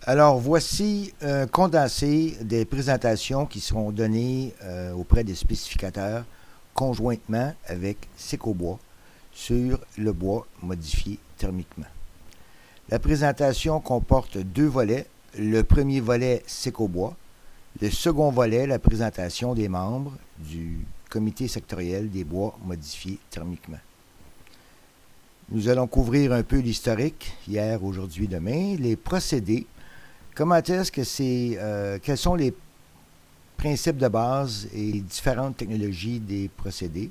Alors, voici un condensé des présentations qui seront données auprès des spécificateurs conjointement avec Secobois sur le bois modifié thermiquement. La présentation comporte deux volets. Le premier volet, Secobois. Le second volet, la présentation des membres du comité sectoriel des bois modifiés thermiquement. Nous allons couvrir un peu l'historique, hier, aujourd'hui, demain, les procédés. Comment est-ce que quels sont les principes de base et différentes technologies des procédés?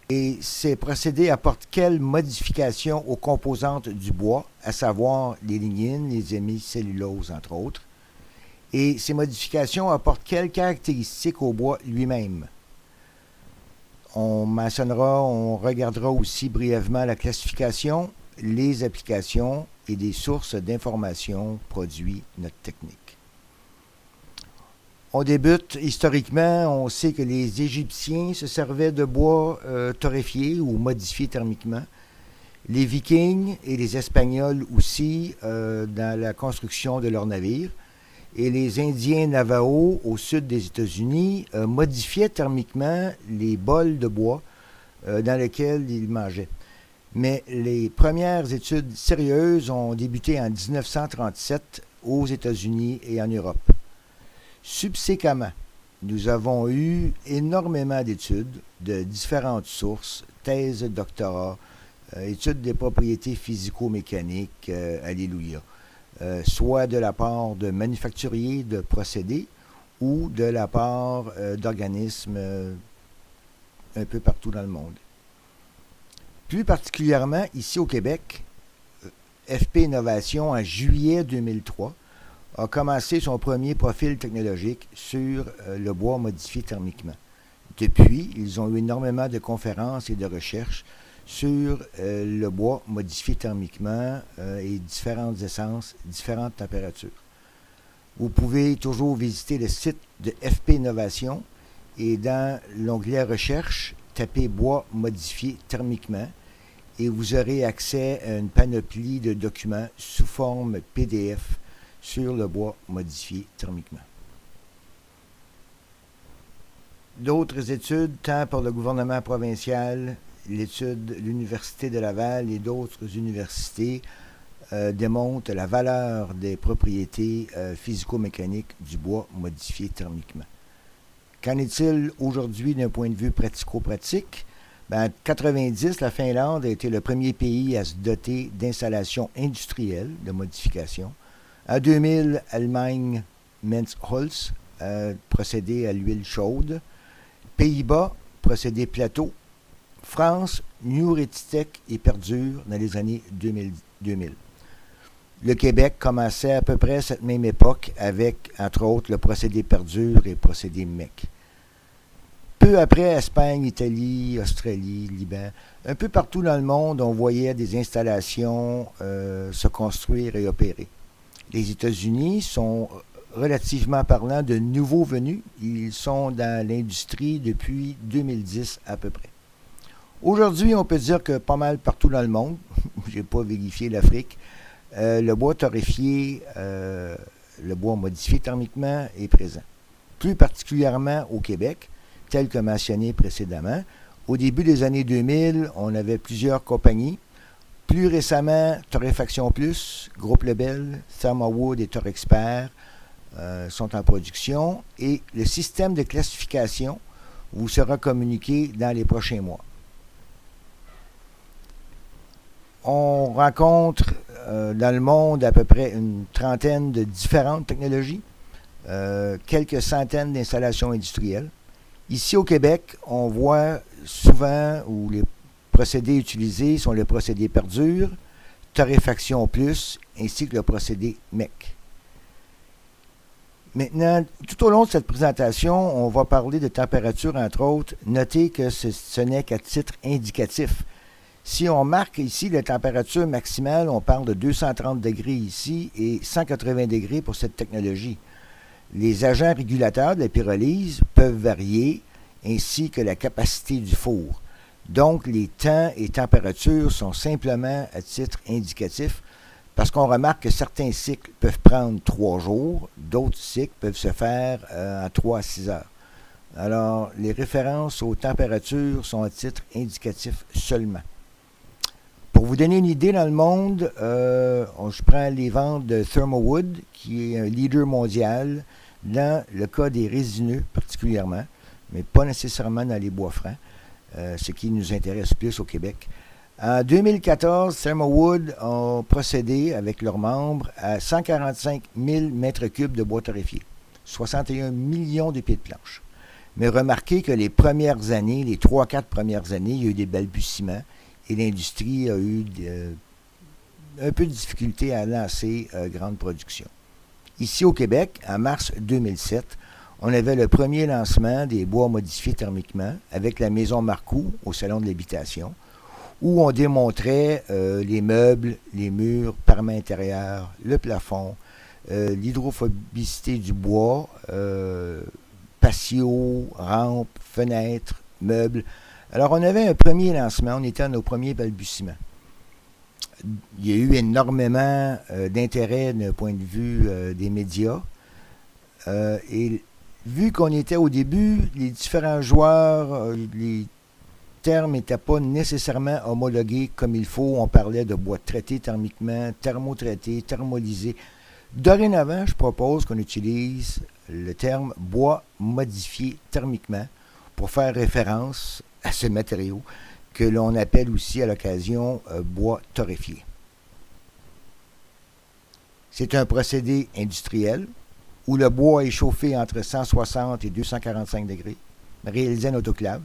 Et ces procédés apportent quelles modifications aux composantes du bois, à savoir les lignines, les hémicelluloses, entre autres? Et ces modifications apportent quelles caractéristiques au bois lui-même? On regardera aussi brièvement la classification, les applications et des sources d'informations produits notre technique. On débute historiquement, on sait que les Égyptiens se servaient de bois torréfié ou modifié thermiquement. Les Vikings et les Espagnols aussi dans la construction de leurs navires. Et les Indiens Navajo au sud des États-Unis modifiaient thermiquement les bols de bois dans lesquels ils mangeaient. Mais les premières études sérieuses ont débuté en 1937 aux États-Unis et en Europe. Subséquemment, nous avons eu énormément d'études de différentes sources, thèses, doctorats, études des propriétés physico-mécaniques, alléluia, soit de la part de manufacturiers de procédés ou de la part d'organismes un peu partout dans le monde. Plus particulièrement ici au Québec, FP Innovation en juillet 2003 a commencé son premier profil technologique sur le bois modifié thermiquement. Depuis, ils ont eu énormément de conférences et de recherches sur le bois modifié thermiquement et différentes essences, différentes températures. Vous pouvez toujours visiter le site de FP Innovation et dans l'onglet Recherche, tapez bois modifié thermiquement et vous aurez accès à une panoplie de documents sous forme PDF sur le bois modifié thermiquement. D'autres études, tant par le gouvernement provincial, l'étude de l'Université de Laval et d'autres universités démontrent la valeur des propriétés physico-mécaniques du bois modifié thermiquement. Qu'en est-il aujourd'hui d'un point de vue pratico-pratique? En 1990, la Finlande a été le premier pays à se doter d'installations industrielles de modification. En 2000, Allemagne, Mentz-Holz, procédé à l'huile chaude. Pays-Bas, procédé plateau. France, New Retitech et Perdure dans les années 2000. Le Québec commençait à peu près à cette même époque avec, entre autres, le procédé Perdure et le procédé MEC. Peu après, Espagne, Italie, Australie, Liban, un peu partout dans le monde, on voyait des installations se construire et opérer. Les États-Unis sont relativement parlant de nouveaux venus. Ils sont dans l'industrie depuis 2010 à peu près. Aujourd'hui, on peut dire que pas mal partout dans le monde, je n'ai pas vérifié l'Afrique, le bois torréfié, le bois modifié thermiquement est présent. Plus particulièrement au Québec, tel que mentionné précédemment. Au début des années 2000, on avait plusieurs compagnies. Plus récemment, Torréfaction Plus, Groupe Lebel, Thermawood et Torexpert sont en production et le système de classification vous sera communiqué dans les prochains mois. On rencontre dans le monde à peu près une trentaine de différentes technologies, quelques centaines d'installations industrielles. Ici au Québec, on voit souvent où les procédés utilisés sont le procédé Perdure, Torréfaction Plus, ainsi que le procédé MEC. Maintenant, tout au long de cette présentation, on va parler de température, entre autres. Notez que ce n'est qu'à titre indicatif. Si on marque ici la température maximale, on parle de 230 degrés ici et 180 degrés pour cette technologie. Les agents régulateurs de la pyrolyse peuvent varier, ainsi que la capacité du four. Donc, les temps et températures sont simplement à titre indicatif Parce qu'on remarque que certains cycles peuvent prendre 3 jours, d'autres cycles peuvent se faire en 3 à 6 heures. Alors, les références aux températures sont à titre indicatif seulement. Pour vous donner une idée, dans le monde, je prends les ventes de Thermowood, qui est un leader mondial dans le cas des résineux particulièrement, mais pas nécessairement dans les bois francs, ce qui nous intéresse plus au Québec. En 2014, Thermowood a procédé avec leurs membres à 145 000 mètres cubes de bois torréfié, 61 millions de pieds de planche. Mais remarquez que les premières années, les 3-4 premières années, il y a eu des balbutiements et l'industrie a eu un peu de difficulté à lancer grande production. Ici au Québec, en mars 2007, on avait le premier lancement des bois modifiés thermiquement avec la maison Marcoux au Salon de l'Habitation, où on démontrait les meubles, les murs, parements intérieurs, le plafond, l'hydrophobicité du bois, patio, rampes, fenêtres, meubles. Alors, on avait un premier lancement, on était à nos premiers balbutiements. Il y a eu énormément d'intérêt d'un point de vue des médias. Et vu qu'on était au début, les différents joueurs, les termes n'étaient pas nécessairement homologués comme il faut. On parlait de bois traité thermiquement, thermotraité, thermolysé. Dorénavant, je propose qu'on utilise le terme bois modifié thermiquement pour faire référence à ce matériau que l'on appelle aussi à l'occasion bois torréfié. C'est un procédé industriel où le bois est chauffé entre 160 et 245 degrés, réalisé en autoclave.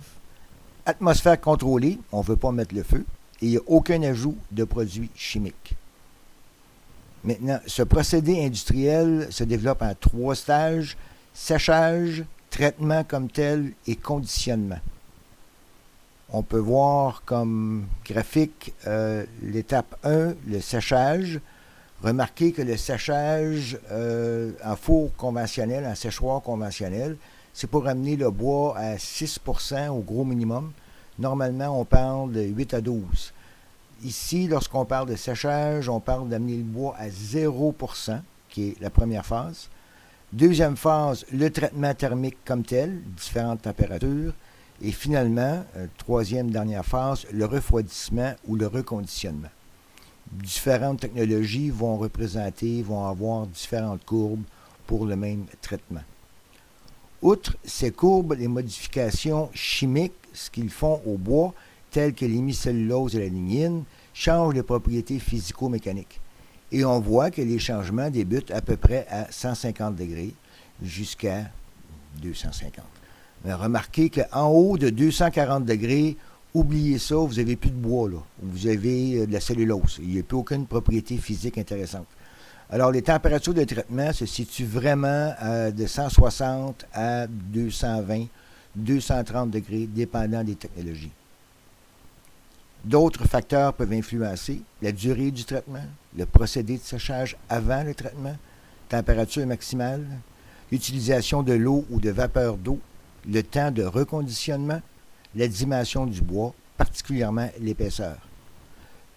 Atmosphère contrôlée, on ne veut pas mettre le feu, et il n'y a aucun ajout de produits chimiques. Maintenant, ce procédé industriel se développe en 3 stages: séchage, traitement comme tel et conditionnement. On peut voir comme graphique l'étape 1, le séchage. Remarquez que le séchage en four conventionnel, en séchoir conventionnel, c'est pour amener le bois à 6% au gros minimum. Normalement, on parle de 8 à 12. Ici, lorsqu'on parle de séchage, on parle d'amener le bois à 0%, qui est la première phase. Deuxième phase, le traitement thermique comme tel, différentes températures. Et finalement, troisième, dernière phase, le refroidissement ou le reconditionnement. Différentes technologies vont avoir différentes courbes pour le même traitement. Outre ces courbes, les modifications chimiques, ce qu'ils font au bois, telles que l'hémicellulose et la lignine, changent les propriétés physico-mécaniques. Et on voit que les changements débutent à peu près à 150 degrés jusqu'à 250. Mais remarquez qu'en haut de 240 degrés, oubliez ça, vous n'avez plus de bois, là. Vous avez de la cellulose. Il n'y a plus aucune propriété physique intéressante. Alors, les températures de traitement se situent vraiment de 160 à 220, 230 degrés, dépendant des technologies. D'autres facteurs peuvent influencer la durée du traitement, le procédé de séchage avant le traitement, température maximale, l'utilisation de l'eau ou de vapeur d'eau, le temps de reconditionnement, la dimension du bois, particulièrement l'épaisseur.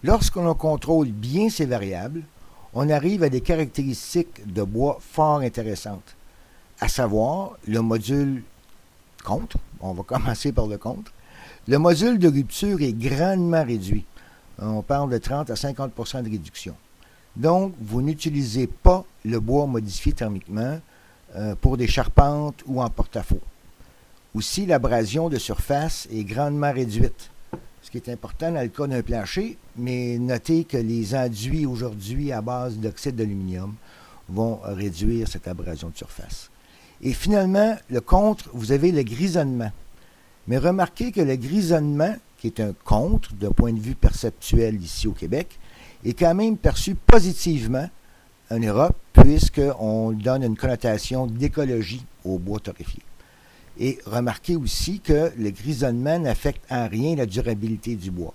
Lorsqu'on contrôle bien ces variables, on arrive à des caractéristiques de bois fort intéressantes, à savoir le module contre. On va commencer par le contre. Le module de rupture est grandement réduit. On parle de 30 à 50 % de réduction. Donc, vous n'utilisez pas le bois modifié thermiquement pour des charpentes ou en porte-à-faux. Aussi, l'abrasion de surface est grandement réduite, ce qui est important dans le cas d'un plancher, mais notez que les enduits aujourd'hui à base d'oxyde d'aluminium vont réduire cette abrasion de surface. Et finalement, le contre, vous avez le grisonnement. Mais remarquez que le grisonnement, qui est un contre d'un point de vue perceptuel ici au Québec, est quand même perçu positivement en Europe, puisqu'on donne une connotation d'écologie au bois torréfié. Et remarquez aussi que le grisonnement n'affecte en rien la durabilité du bois.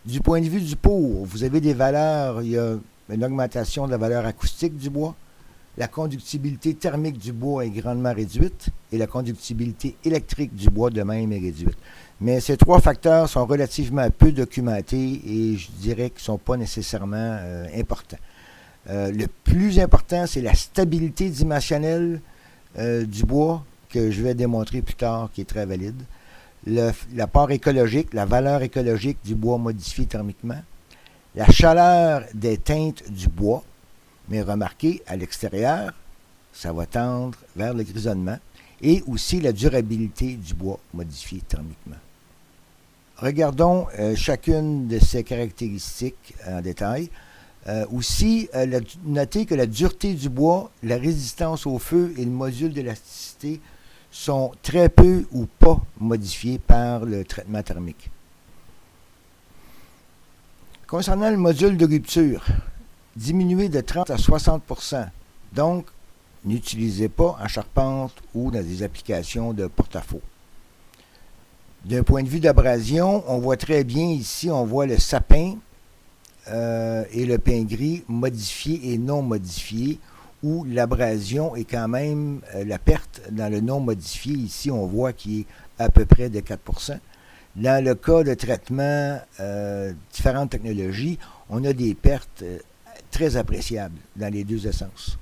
Du point de vue du pour, vous avez des valeurs, il y a une augmentation de la valeur acoustique du bois, la conductibilité thermique du bois est grandement réduite et la conductibilité électrique du bois de même est réduite. Mais ces trois facteurs sont relativement peu documentés et je dirais qu'ils ne sont pas nécessairement importants. Le plus important, c'est la stabilité dimensionnelle du bois que je vais démontrer plus tard, qui est très valide. L'apport écologique, la valeur écologique du bois modifié thermiquement. La chaleur des teintes du bois. Mais remarquez, à l'extérieur, ça va tendre vers le grisonnement. Et aussi la durabilité du bois modifié thermiquement. Regardons chacune de ces caractéristiques en détail. Notez que la dureté du bois, la résistance au feu et le module d'élasticité sont très peu ou pas modifiés par le traitement thermique. Concernant le module de rupture, diminué de 30 à 60%. Donc, n'utilisez pas en charpente ou dans des applications de porte-à-faux. D'un point de vue d'abrasion, on voit très bien ici, on voit le sapin et le pin gris modifié et non modifié, où l'abrasion est quand même la perte dans le non modifié. Ici, on voit qu'il est à peu près de 4%. Dans le cas de traitement différentes technologies, on a des pertes très appréciables dans les deux essences.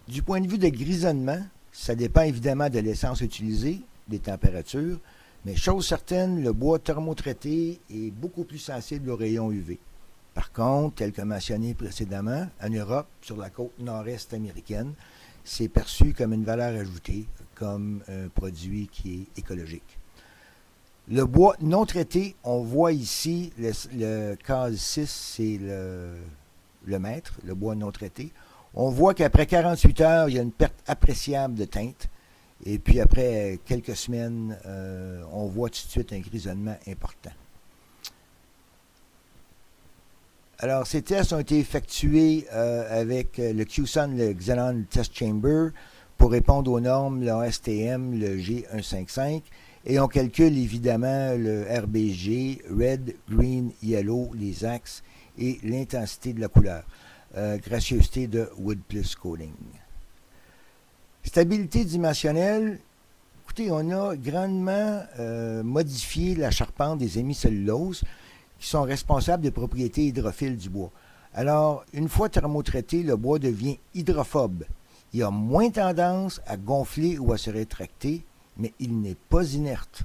Du point de vue de grisonnement, ça dépend évidemment de l'essence utilisée, des températures, mais chose certaine, le bois thermotraité est beaucoup plus sensible aux rayons UV. Par contre, tel que mentionné précédemment, en Europe, sur la côte nord-est américaine, c'est perçu comme une valeur ajoutée, comme un produit qui est écologique. Le bois non traité, on voit ici, le case 6, c'est le mètre, le bois non traité. On voit qu'après 48 heures, il y a une perte appréciable de teinte. Et puis après quelques semaines, on voit tout de suite un grisonnement important. Alors, ces tests ont été effectués avec le QSUN, le Xenon Test Chamber, pour répondre aux normes, le ASTM, le G155, et on calcule évidemment le RBG, Red, Green, Yellow, les axes, et l'intensité de la couleur. Gracieuseté de Wood Plus Coating. Stabilité dimensionnelle, écoutez, on a grandement modifié la charpente des hémicelluloses qui sont responsables des propriétés hydrophiles du bois. Alors, une fois thermotraité, le bois devient hydrophobe. Il a moins tendance à gonfler ou à se rétracter, mais il n'est pas inerte.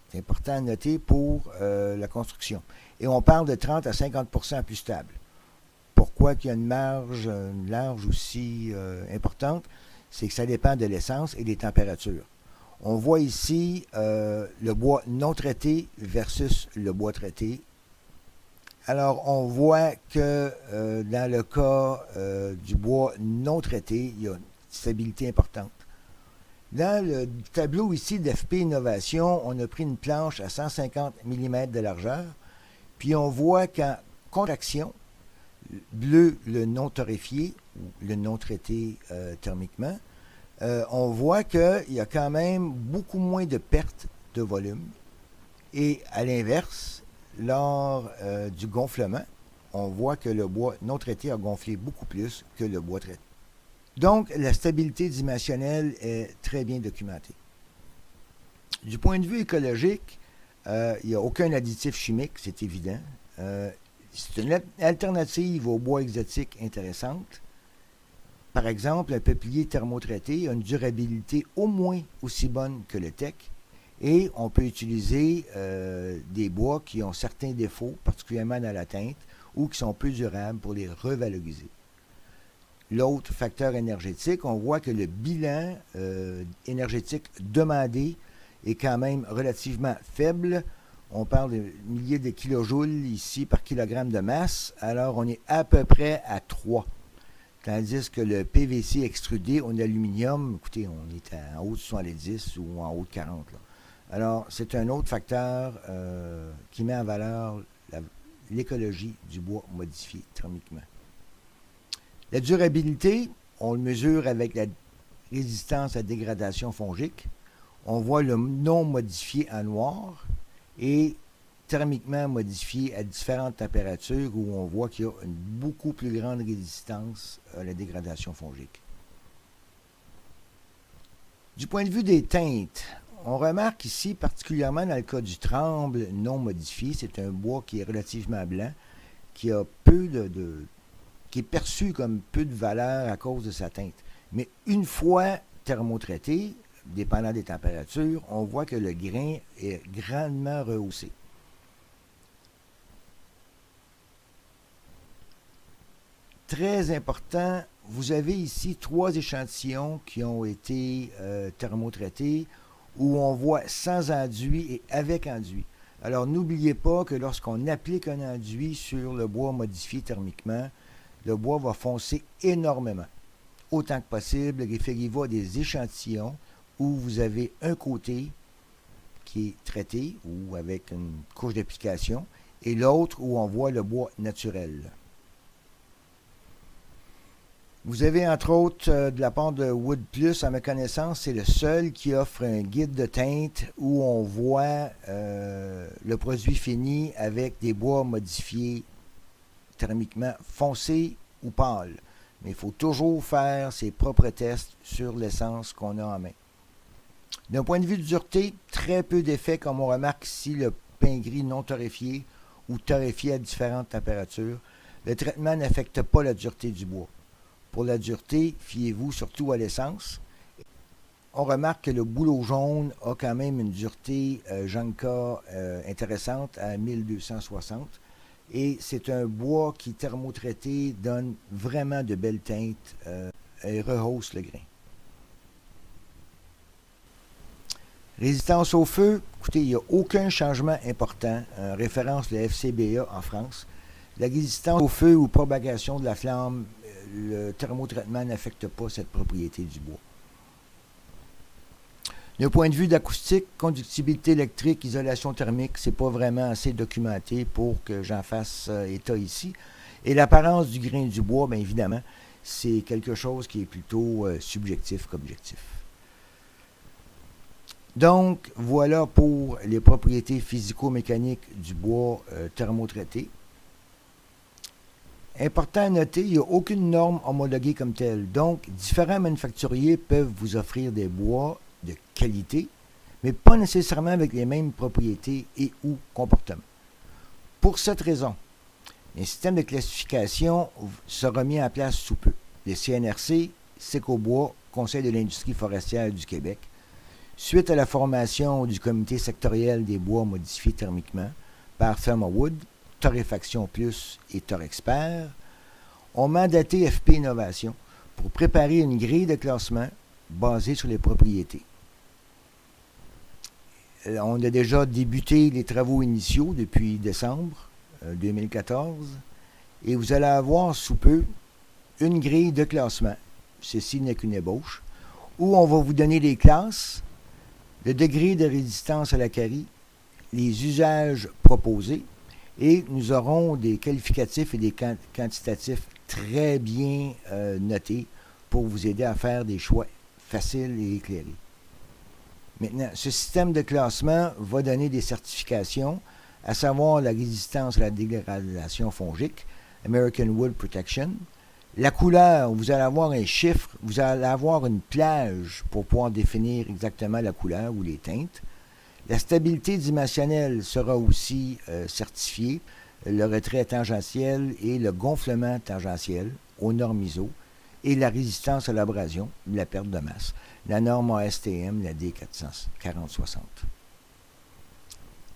C'est important à noter pour la construction. Et on parle de 30 à 50% plus stable. Pourquoi qu'il y a une marge aussi importante? C'est que ça dépend de l'essence et des températures. On voit ici le bois non traité versus le bois traité. Alors, on voit que dans le cas du bois non traité, il y a une stabilité importante. Dans le tableau ici d'FP Innovation, on a pris une planche à 150 mm de largeur, puis on voit qu'en contraction, bleu, le non torréfié, ou le non traité thermiquement, on voit qu'il y a quand même beaucoup moins de pertes de volume. Et à l'inverse, lors du gonflement, on voit que le bois non traité a gonflé beaucoup plus que le bois traité. Donc, la stabilité dimensionnelle est très bien documentée. Du point de vue écologique, il n'y a aucun additif chimique, c'est évident. C'est une alternative au bois exotique intéressante. Par exemple, un peuplier thermotraité a une durabilité au moins aussi bonne que le teck et on peut utiliser des bois qui ont certains défauts, particulièrement dans la teinte, ou qui sont peu durables pour les revaloriser. L'autre facteur énergétique, on voit que le bilan énergétique demandé est quand même relativement faible. On parle de milliers de kilojoules ici par kilogramme de masse, alors on est à peu près à 3. Tandis que le PVC extrudé en aluminium, écoutez, on est en haut de 70 ou en haut de 40. Là. Alors, c'est un autre facteur qui met en valeur l'écologie du bois modifié thermiquement. La durabilité, on le mesure avec la résistance à dégradation fongique. On voit le non modifié en noir et thermiquement modifié à différentes températures où on voit qu'il y a une beaucoup plus grande résistance à la dégradation fongique. Du point de vue des teintes, on remarque ici, particulièrement dans le cas du tremble non modifié, c'est un bois qui est relativement blanc, qui a qui est perçu comme peu de valeur à cause de sa teinte. Mais une fois thermotraité, dépendant des températures, on voit que le grain est grandement rehaussé. Très important, vous avez ici 3 échantillons qui ont été thermotraités où on voit sans enduit et avec enduit. Alors n'oubliez pas que lorsqu'on applique un enduit sur le bois modifié thermiquement, le bois va foncer énormément. Autant que possible, référez-vous à des échantillons où vous avez un côté qui est traité ou avec une couche d'application et l'autre où on voit le bois naturel. Vous avez entre autres de la part de Wood Plus, à ma connaissance, c'est le seul qui offre un guide de teinte où on voit le produit fini avec des bois modifiés thermiquement foncés ou pâles. Mais il faut toujours faire ses propres tests sur l'essence qu'on a en main. D'un point de vue de dureté, très peu d'effets comme on remarque ici le pain gris non torréfié ou torréfié à différentes températures. Le traitement n'affecte pas la dureté du bois. Pour la dureté, fiez-vous surtout à l'essence. On remarque que le bouleau jaune a quand même une dureté Janka intéressante à 1260. Et c'est un bois qui, thermotraité, donne vraiment de belles teintes et rehausse le grain. Résistance au feu, écoutez, il n'y a aucun changement important. Référence le FCBA en France. La résistance au feu ou propagation de la flamme, le thermotraitement n'affecte pas cette propriété du bois. D'un point de vue d'acoustique, conductibilité électrique, isolation thermique, c'est pas vraiment assez documenté pour que j'en fasse état ici. Et l'apparence du grain du bois, bien évidemment, c'est quelque chose qui est plutôt subjectif qu'objectif. Donc, voilà pour les propriétés physico-mécaniques du bois thermotraité. Important à noter, il n'y a aucune norme homologuée comme telle. Donc, différents manufacturiers peuvent vous offrir des bois de qualité, mais pas nécessairement avec les mêmes propriétés et ou comportements. Pour cette raison, un système de classification sera mis en place sous peu. Les CNRC, Sécobois, Conseil de l'industrie forestière du Québec, suite à la formation du comité sectoriel des bois modifiés thermiquement par Thermowood, Torréfaction Plus et Torexpert, ont mandaté FP Innovation pour préparer une grille de classement basée sur les propriétés. On a déjà débuté les travaux initiaux depuis décembre 2014 et vous allez avoir sous peu une grille de classement, ceci n'est qu'une ébauche, où on va vous donner les classes, le degré de résistance à la carie, les usages proposés, et nous aurons des qualificatifs et des quantitatifs très bien notés pour vous aider à faire des choix faciles et éclairés. Maintenant, ce système de classement va donner des certifications, à savoir la résistance à la dégradation fongique, American Wood Protection. La couleur, vous allez avoir un chiffre, vous allez avoir une plage pour pouvoir définir exactement la couleur ou les teintes. La stabilité dimensionnelle sera aussi certifiée, le retrait tangentiel et le gonflement tangentiel aux normes ISO et la résistance à l'abrasion, la perte de masse, la norme ASTM, la D4060.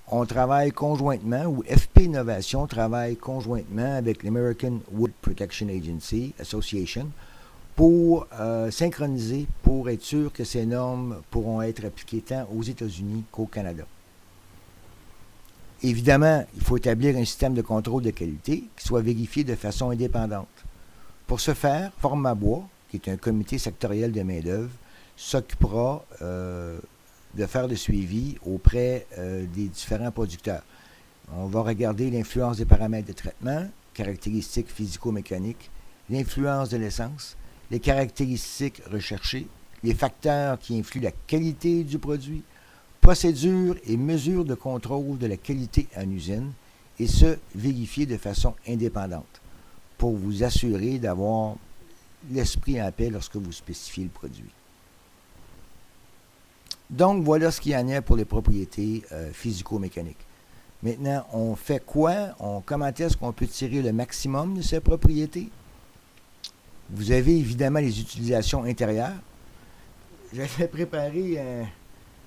On travaille conjointement, ou FP Innovation travaille conjointement avec l'American Wood Protection Agency Association pour synchroniser, pour être sûr que ces normes pourront être appliquées tant aux États-Unis qu'au Canada. Évidemment, il faut établir un système de contrôle de qualité qui soit vérifié de façon indépendante. Pour ce faire, Formabois, qui est un comité sectoriel de main-d'œuvre, s'occupera de faire le suivi auprès des différents producteurs. On va regarder l'influence des paramètres de traitement, caractéristiques physico-mécaniques, l'influence de l'essence, les caractéristiques recherchées, les facteurs qui influent la qualité du produit, procédures et mesures de contrôle de la qualité en usine, et ce, vérifiées de façon indépendante, pour vous assurer d'avoir l'esprit en paix lorsque vous spécifiez le produit. Donc, voilà ce qu'il y en a pour les propriétés physico-mécaniques. Maintenant, on fait quoi? Comment est-ce qu'on peut tirer le maximum de ces propriétés? Vous avez évidemment les utilisations intérieures. J'avais préparé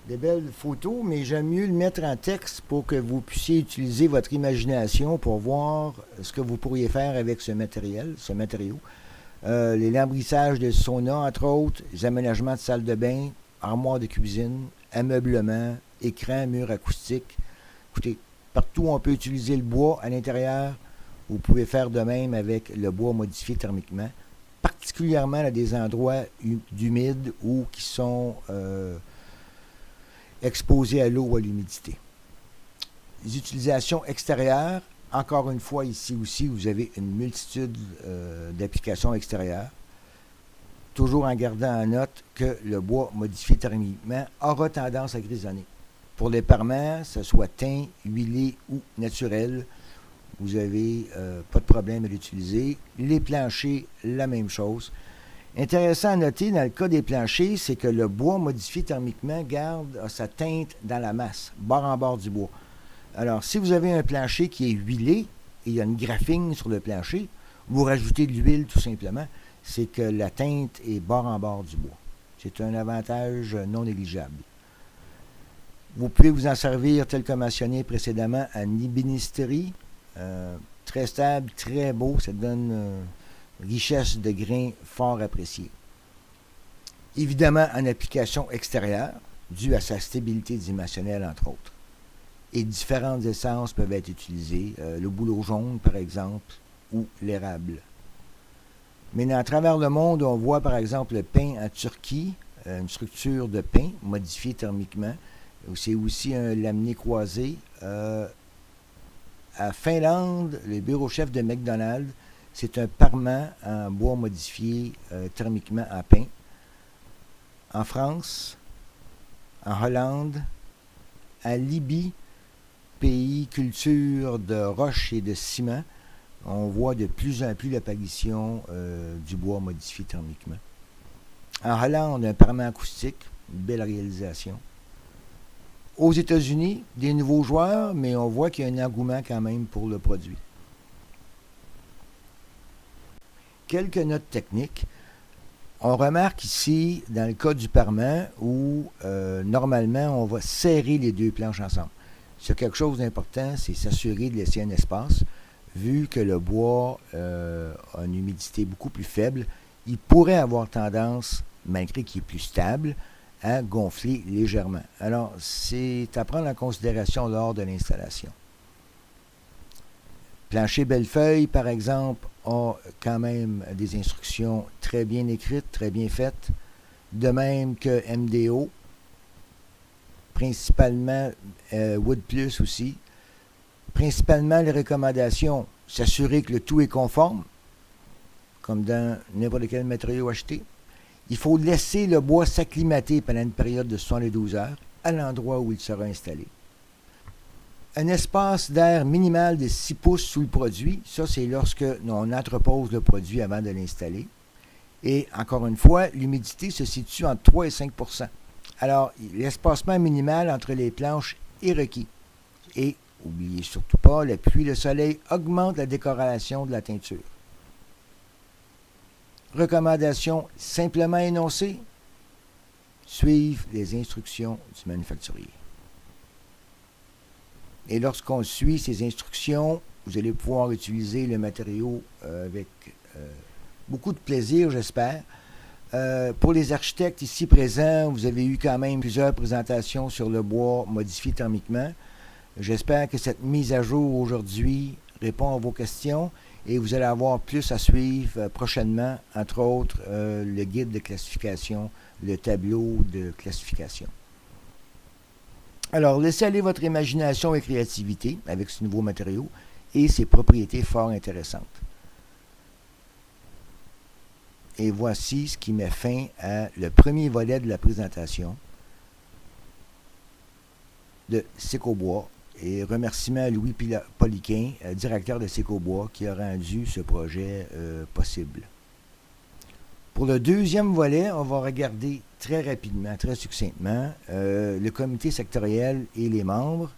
de belles photos, mais j'aime mieux le mettre en texte pour que vous puissiez utiliser votre imagination pour voir ce que vous pourriez faire avec ce matériau. Les lambrissages de sauna, entre autres, les aménagements de salle de bain, armoire de cuisine, ameublement, écran, mur acoustique. Écoutez, partout où on peut utiliser le bois à l'intérieur, vous pouvez faire de même avec le bois modifié thermiquement, particulièrement à des endroits humides ou qui sont exposés à l'eau ou à l'humidité. Les utilisations extérieures, encore une fois, ici aussi, vous avez une multitude d'applications extérieures, toujours en gardant en note que le bois modifié thermiquement aura tendance à grisonner. Pour les parements, que ce soit teint, huilé ou naturel, vous n'avez pas de problème à l'utiliser. Les planchers, la même chose. Intéressant à noter, dans le cas des planchers, c'est que le bois modifié thermiquement garde sa teinte dans la masse, bord en bord du bois. Alors, si vous avez un plancher qui est huilé, et il y a une graphine sur le plancher, vous rajoutez de l'huile tout simplement, c'est que la teinte est bord en bord du bois. C'est un avantage non négligeable. Vous pouvez vous en servir, tel que mentionné précédemment, en ébénisterie. Très stable, très beau, ça donne richesse de grains fort appréciée. Évidemment, en application extérieure, due à sa stabilité dimensionnelle, entre autres. Et différentes essences peuvent être utilisées, le bouleau jaune, par exemple, ou l'érable. Mais à travers le monde, on voit, par exemple, le pin en Turquie, une structure de pin modifiée thermiquement. C'est aussi un laminé croisé. À Finlande, le bureau-chef de McDonald's, c'est un parement en bois modifié thermiquement en pin. En France, en Hollande, à Libye, pays culture de roche et de ciment, on voit de plus en plus l'apparition du bois modifié thermiquement. En Hollande, un parement acoustique, une belle réalisation. Aux États-Unis, des nouveaux joueurs, mais on voit qu'il y a un engouement quand même pour le produit. Quelques notes techniques. On remarque ici, dans le cas du parement, où normalement on va serrer les deux planches ensemble. C'est quelque chose d'important, c'est s'assurer de laisser un espace. Vu que le bois a une humidité beaucoup plus faible, il pourrait avoir tendance, malgré qu'il est plus stable, à gonfler légèrement. Alors, c'est à prendre en considération lors de l'installation. Plancher Bellefeuille, par exemple, a quand même des instructions très bien écrites, très bien faites, de même que MDO, principalement Wood Plus aussi. Principalement les recommandations, s'assurer que le tout est conforme, comme dans n'importe quel matériau acheté. Il faut laisser le bois s'acclimater pendant une période de 72 heures à l'endroit où il sera installé. Un espace d'air minimal de 6 pouces sous le produit, ça c'est lorsque on entrepose le produit avant de l'installer. Et encore une fois, l'humidité se situe entre 3 et 5 %. Alors, l'espacement minimal entre les planches est requis. Et, n'oubliez surtout pas, la pluie et le soleil augmentent la décoloration de la teinture. Recommandations simplement énoncées. Suivre les instructions du manufacturier. Et lorsqu'on suit ces instructions, vous allez pouvoir utiliser le matériau avec beaucoup de plaisir, j'espère. Pour les architectes ici présents, vous avez eu quand même plusieurs présentations sur le bois modifié thermiquement. J'espère que cette mise à jour aujourd'hui répond à vos questions et vous allez avoir plus à suivre prochainement, entre autres le guide de classification, le tableau de classification. Alors, laissez aller votre imagination et créativité avec ce nouveau matériau et ses propriétés fort intéressantes. Et voici ce qui met fin à le premier volet de la présentation. de Sécobois. Et remerciements à Louis Poliquin, directeur de Sécobois, qui a rendu ce projet possible. Pour le deuxième volet, on va regarder très rapidement, très succinctement, le comité sectoriel et les membres.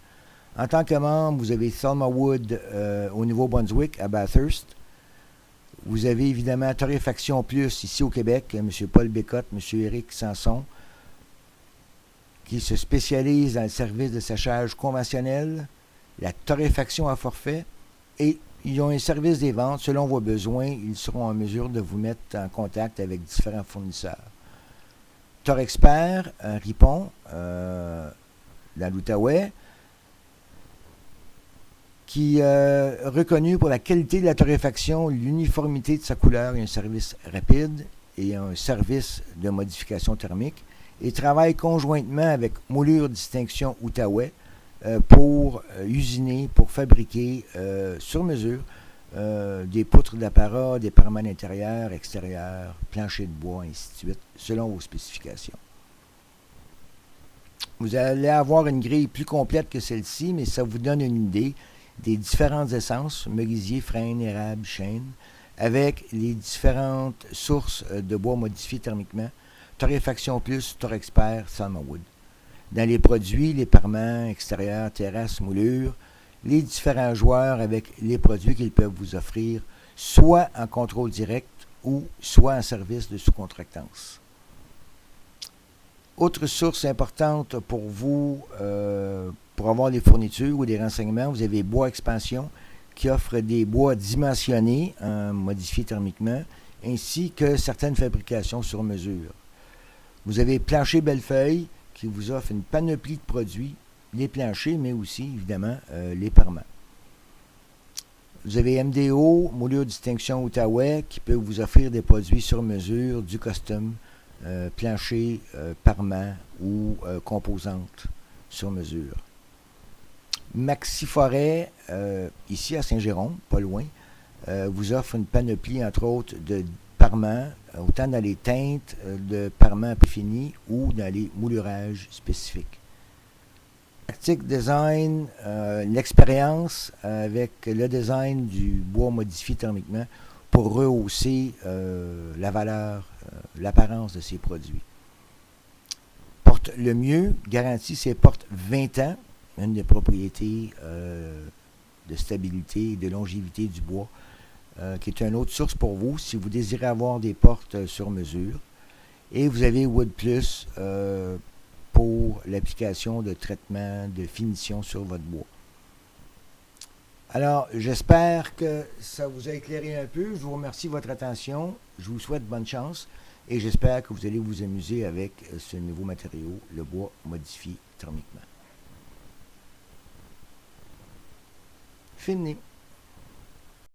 En tant que membre, vous avez Thelma Wood au Nouveau-Brunswick, à Bathurst. Vous avez évidemment Torréfaction Plus ici au Québec, M. Paul Bécotte, M. Éric Sanson, qui se spécialise dans le service de séchage conventionnel, la torréfaction à forfait, et ils ont un service des ventes. Selon vos besoins, ils seront en mesure de vous mettre en contact avec différents fournisseurs. Torexpert, un Ripon, dans l'Outaouais, qui est reconnu pour la qualité de la torréfaction, l'uniformité de sa couleur et un service rapide et un service de modification thermique. Et travaille conjointement avec Moulure Distinction Outaouais pour usiner, pour fabriquer sur mesure des poutres d'apparat, des parements intérieurs, extérieurs, planchers de bois, ainsi de suite, selon vos spécifications. Vous allez avoir une grille plus complète que celle-ci, mais ça vous donne une idée des différentes essences, merisier, frêne, érable, chêne, avec les différentes sources de bois modifiés thermiquement, Torréfaction Plus, Torexpert, Thelma Wood. Dans les produits, les parements extérieurs, terrasses, moulures, les différents joueurs avec les produits qu'ils peuvent vous offrir, soit en contrôle direct ou soit en service de sous-contractance. Autre source importante pour vous, pour avoir des fournitures ou des renseignements, vous avez Bois Expansion qui offre des bois dimensionnés, modifiés thermiquement, ainsi que certaines fabrications sur mesure. Vous avez Plancher Bellefeuille qui vous offre une panoplie de produits, les planchers, mais aussi, évidemment, les parements. Vous avez MDO, Moulure Distinction Outaouais, qui peut vous offrir des produits sur mesure, du custom, plancher, parements ou composantes sur mesure. Maxi Forêt, ici à Saint-Jérôme, pas loin, vous offre une panoplie, entre autres, de parements, autant dans les teintes de parements finis ou dans les moulurages spécifiques. Tactique Design, l'expérience avec le design du bois modifié thermiquement pour rehausser la valeur, l'apparence de ces produits. Porte le mieux, garantit ses portes 20 ans, une des propriétés de stabilité et de longévité du bois, qui est une autre source pour vous si vous désirez avoir des portes sur mesure. Et vous avez Wood Plus pour l'application de traitement, de finition sur votre bois. Alors, j'espère que ça vous a éclairé un peu. Je vous remercie de votre attention. Je vous souhaite bonne chance et j'espère que vous allez vous amuser avec ce nouveau matériau, le bois modifié thermiquement. Fini.